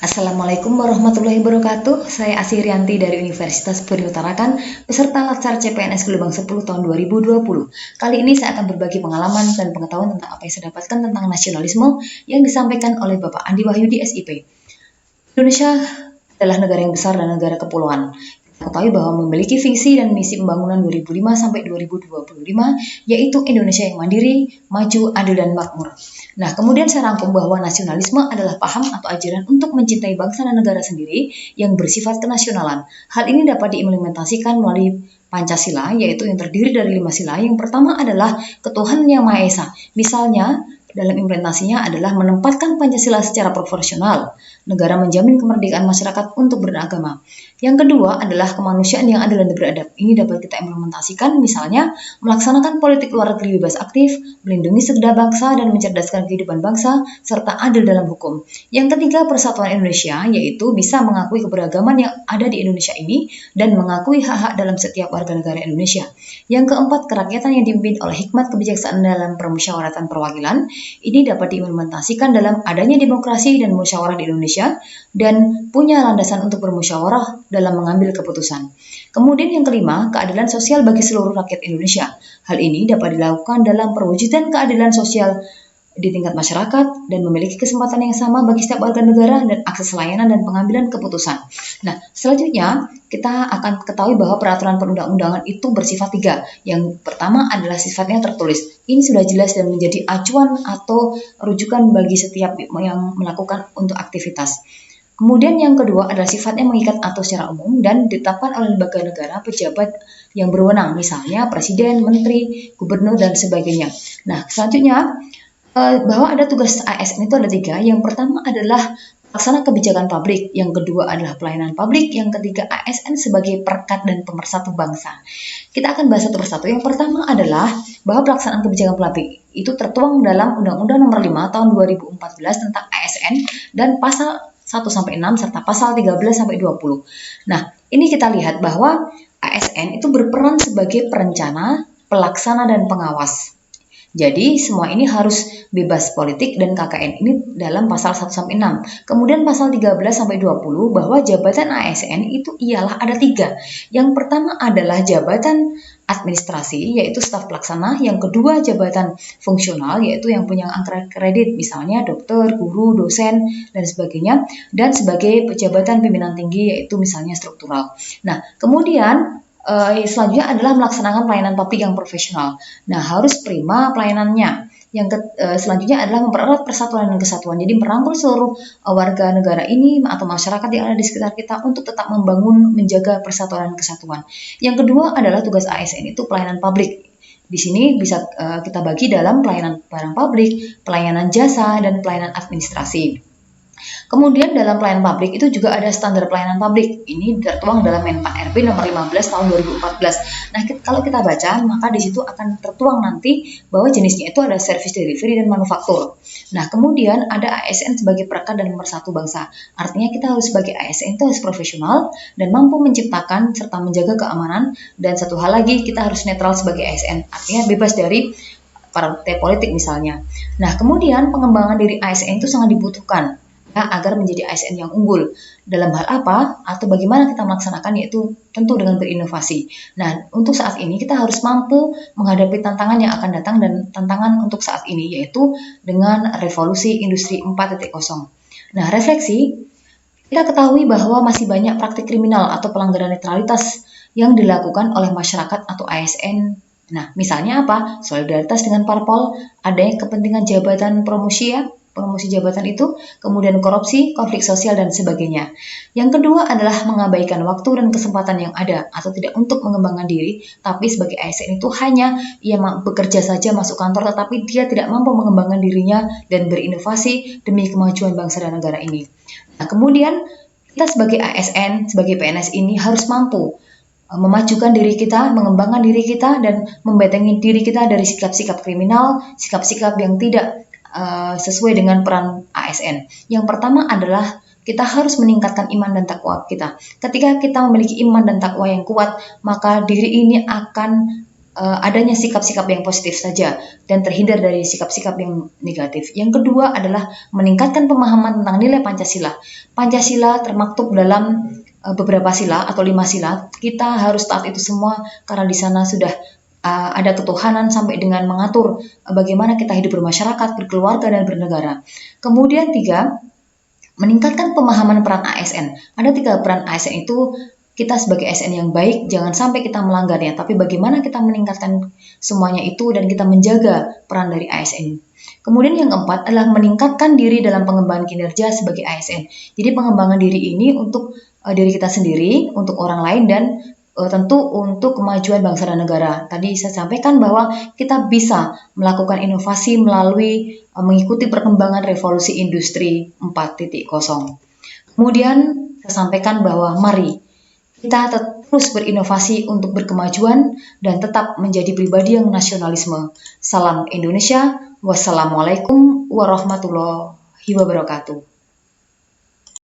Assalamualaikum warahmatullahi wabarakatuh. Saya Asirianti dari Universitas Puri Utarakan, peserta Latsar CPNS Gelombang 10 tahun 2020. Kali ini saya akan berbagi pengalaman dan pengetahuan tentang apa yang saya dapatkan tentang nasionalisme yang disampaikan oleh Bapak Andi Wahyudi SIP. Indonesia adalah negara yang besar dan negara kepulauan. Ketahui bahwa memiliki visi dan misi pembangunan 2005 sampai 2025, yaitu Indonesia yang mandiri, maju, adil, dan makmur. Nah, kemudian saya rangkum bahwa nasionalisme adalah paham atau ajaran untuk mencintai bangsa dan negara sendiri yang bersifat kenasionalan. Hal ini dapat diimplementasikan melalui Pancasila, yaitu yang terdiri dari 5 sila. Yang pertama adalah ketuhanan yang Maha Esa. Misalnya, dalam implementasinya adalah menempatkan Pancasila secara proporsional. Negara menjamin kemerdekaan masyarakat untuk beragama. Yang kedua adalah kemanusiaan yang adil dan beradab. Ini dapat kita implementasikan misalnya melaksanakan politik luar negeri bebas aktif, melindungi segenap bangsa dan mencerdaskan kehidupan bangsa, serta adil dalam hukum. Yang ketiga, persatuan Indonesia, yaitu bisa mengakui keberagaman yang ada di Indonesia ini dan mengakui hak-hak dalam setiap warga negara Indonesia. Yang keempat, kerakyatan yang dipimpin oleh hikmat kebijaksanaan dalam permusyawaratan perwakilan. Ini dapat diimplementasikan dalam adanya demokrasi dan musyawarah di Indonesia dan punya landasan untuk bermusyawarah dalam mengambil keputusan. Kemudian yang kelima, keadilan sosial bagi seluruh rakyat Indonesia. Hal ini dapat dilakukan dalam perwujudan keadilan sosial di tingkat masyarakat dan memiliki kesempatan yang sama bagi setiap warga negara dan akses layanan dan pengambilan keputusan. Nah, selanjutnya kita akan ketahui bahwa peraturan perundang-undangan itu bersifat 3. Yang pertama adalah sifatnya tertulis. Ini sudah jelas dan menjadi acuan atau rujukan bagi setiap yang melakukan untuk aktivitas. Kemudian yang kedua adalah sifatnya mengikat atau secara umum dan ditetapkan oleh lembaga negara, pejabat yang berwenang, misalnya presiden, menteri, gubernur, dan sebagainya. Nah, selanjutnya bahwa ada tugas ASN itu ada 3. Yang pertama adalah pelaksana kebijakan publik, yang kedua adalah pelayanan publik, yang ketiga ASN sebagai perekat dan pemersatu bangsa. Kita akan bahas satu persatu. Yang pertama adalah bahwa pelaksanaan kebijakan publik itu tertuang dalam Undang-Undang Nomor 5 Tahun 2014 tentang ASN dan pasal 1 sampai 6 serta pasal 13 sampai 20. Nah, ini kita lihat bahwa ASN itu berperan sebagai perencana, pelaksana, dan pengawas. Jadi semua ini harus bebas politik dan KKN ini dalam pasal 1 sampai 6. Kemudian pasal 13 sampai 20 bahwa jabatan ASN itu ialah ada 3. Yang pertama adalah jabatan administrasi yaitu staf pelaksana, yang kedua jabatan fungsional yaitu yang punya angka kredit misalnya dokter, guru, dosen dan sebagainya, dan sebagai jabatan pimpinan tinggi yaitu misalnya struktural. Nah, kemudian selanjutnya adalah melaksanakan pelayanan publik yang profesional. Nah, harus prima pelayanannya. Selanjutnya adalah mempererat persatuan dan kesatuan. Jadi merangkul seluruh warga negara ini atau masyarakat yang ada di sekitar kita untuk tetap membangun, menjaga persatuan dan kesatuan. Yang kedua adalah tugas ASN itu pelayanan publik. Di sini bisa kita bagi dalam pelayanan barang publik, pelayanan jasa, dan pelayanan administrasi. Kemudian dalam pelayanan publik itu juga ada standar pelayanan publik. Ini tertuang dalam Menpan RB nomor 15 tahun 2014. Nah, kalau kita baca, maka di situ akan tertuang nanti bahwa jenisnya itu ada service delivery dan manufaktur. Nah, kemudian ada ASN sebagai perekat dan pemersatu bangsa. Artinya kita harus sebagai ASN itu harus profesional dan mampu menciptakan serta menjaga keamanan. Dan satu hal lagi, kita harus netral sebagai ASN. Artinya bebas dari partai politik misalnya. Nah, kemudian pengembangan diri ASN itu sangat dibutuhkan agar menjadi ASN yang unggul. Dalam hal apa atau bagaimana kita melaksanakan, yaitu tentu dengan berinovasi. Nah, untuk saat ini kita harus mampu menghadapi tantangan yang akan datang, dan tantangan untuk saat ini yaitu dengan revolusi industri 4.0. Nah, refleksi, kita ketahui bahwa masih banyak praktik kriminal atau pelanggaran netralitas yang dilakukan oleh masyarakat atau ASN. Nah, misalnya apa? Solidaritas dengan parpol, adanya kepentingan jabatan promosi jabatan itu, kemudian korupsi, konflik sosial, dan sebagainya. Yang kedua adalah mengabaikan waktu dan kesempatan yang ada atau tidak untuk mengembangkan diri, tapi sebagai ASN itu hanya ia bekerja saja masuk kantor, tetapi dia tidak mampu mengembangkan dirinya dan berinovasi demi kemajuan bangsa dan negara ini. Nah, kemudian kita sebagai ASN, sebagai PNS ini harus mampu memajukan diri kita, mengembangkan diri kita, dan membentengi diri kita dari sikap-sikap kriminal, sikap-sikap yang tidak sesuai dengan peran ASN. Yang pertama adalah kita harus meningkatkan iman dan takwa kita. Ketika kita memiliki iman dan takwa yang kuat, maka diri ini akan adanya sikap-sikap yang positif saja dan terhindar dari sikap-sikap yang negatif. Yang kedua adalah meningkatkan pemahaman tentang nilai Pancasila. Pancasila termaktub dalam beberapa sila atau 5 sila. Kita harus taat itu semua karena di sana sudah ada ketuhanan sampai dengan mengatur bagaimana kita hidup bermasyarakat, berkeluarga, dan bernegara. Kemudian 3, meningkatkan pemahaman peran ASN. Ada 3 peran ASN itu. Kita sebagai ASN yang baik, jangan sampai kita melanggarnya, tapi bagaimana kita meningkatkan semuanya itu dan kita menjaga peran dari ASN. Kemudian yang keempat adalah meningkatkan diri dalam pengembangan kinerja sebagai ASN. Jadi pengembangan diri ini untuk diri kita sendiri, untuk orang lain, dan tentu untuk kemajuan bangsa dan negara. Tadi saya sampaikan bahwa kita bisa melakukan inovasi melalui mengikuti perkembangan revolusi industri 4.0. Kemudian saya sampaikan bahwa mari kita terus berinovasi untuk berkemajuan dan tetap menjadi pribadi yang nasionalisme. Salam Indonesia. Wassalamualaikum warahmatullahi wabarakatuh.